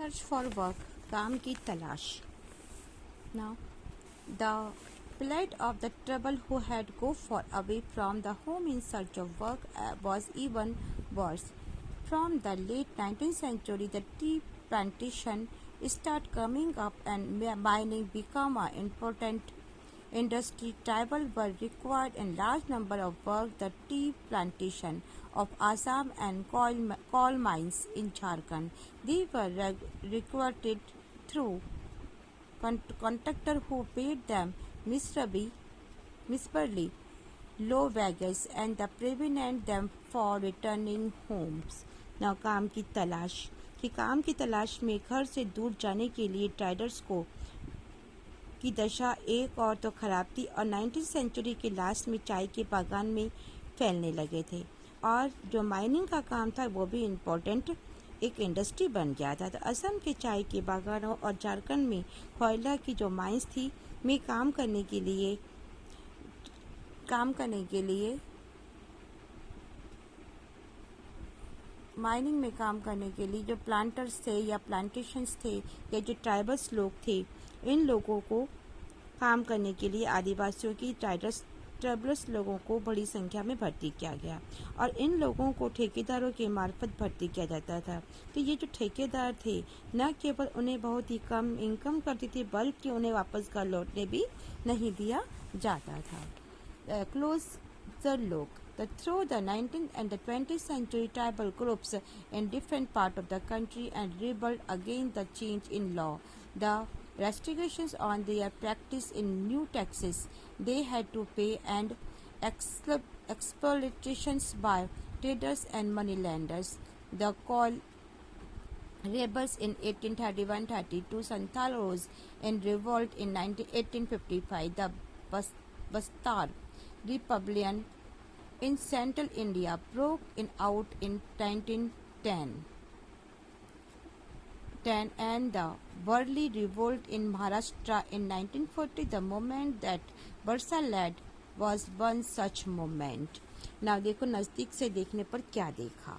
Search for work, काम की तलाश. Now, the plight of the trouble who had go far away from the home in search of work was even worse. From the late 19th century, the tea plantation started coming up and mining became an important industry. Tribal were required in large number of work the tea plantation of Assam and coal mines in Jharkhand. They were recruited through contractor who paid them miserably low wages and prevent them for returning homes. Now काम की तलाश कि काम की तलाश में घर से दूर जाने के लिए ट्राइडर्स को की दशा एक और तो खराब थी और 19th सेंचुरी के लास्ट में चाय के बागान में फैलने लगे थे और जो माइनिंग का काम था वो भी इम्पोर्टेंट एक इंडस्ट्री बन गया था। तो असम के चाय के बागानों और झारखंड में कोयला की जो माइंस थी में काम करने के लिए माइनिंग में काम करने के लिए जो प्लांटर्स थे या प्लांटेशंस थे या जो ट्राइबल्स लोग थे इन लोगों को काम करने के लिए आदिवासियों की ट्राइबल्स लोगों को बड़ी संख्या में भर्ती किया गया और इन लोगों को ठेकेदारों के मार्फत भर्ती किया जाता था। तो ये जो ठेकेदार थे न केवल उन्हें बहुत ही कम इनकम करती थी बल्कि उन्हें वापस घर लौटने भी नहीं दिया जाता था। क्लोजर लोग through the 19th and the 20th century, tribal groups in different parts of the country and rebelled against the change in law. The restrictions on their practice in new taxes they had to pay and exploitations by traders and moneylenders. The call rebels in 1831-32, Santhal rose in revolt in 1855. The Bastar Rebellion in central India broke out in 1910 and the Warli revolt in Maharashtra in 1940. The movement that Barsa led was one such movement. Now देखो नज़दीक से देखने पर क्या देखा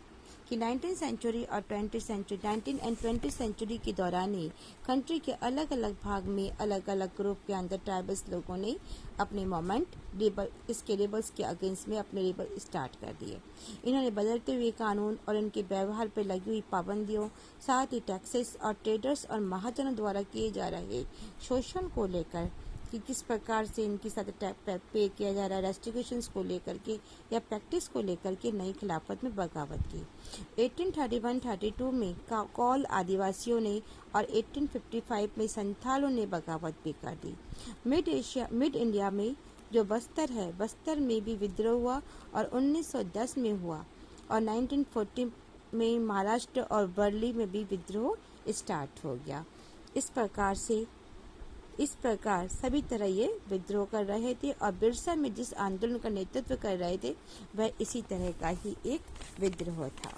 कि 19th century और 20th century 19 and 20 century के दौरान ही कंट्री के अलग अलग भाग में अलग अलग ग्रुप के अंदर ट्राइबल्स लोगों ने अपने मोमेंट रेबल्स के अगेंस्ट में अपने रेबल स्टार्ट कर दिए। इन्होंने बदलते हुए कानून और इनके व्यवहार पर लगी हुई पाबंदियों साथ ही टैक्सेस और ट्रेडर्स और महाजनों द्वारा किए जा रहे शोषण को लेकर कि किस प्रकार से इनके साथ पे किया जा रहा है रेस्ट्रिक्शंस को लेकर के या प्रैक्टिस को लेकर के नई खिलाफत में बगावत की। 1831-32 में कौल आदिवासियों ने और 1855 में संथालों ने बगावत भी कर दी। मिड इंडिया में जो बस्तर है बस्तर में भी विद्रोह हुआ और 1910 में हुआ और 1940 में महाराष्ट्र और बर्ली में भी विद्रोह स्टार्ट हो गया। इस प्रकार सभी तरह ये विद्रोह कर रहे थे और बिरसा में जिस आंदोलन का नेतृत्व कर रहे थे वह इसी तरह का ही एक विद्रोह था।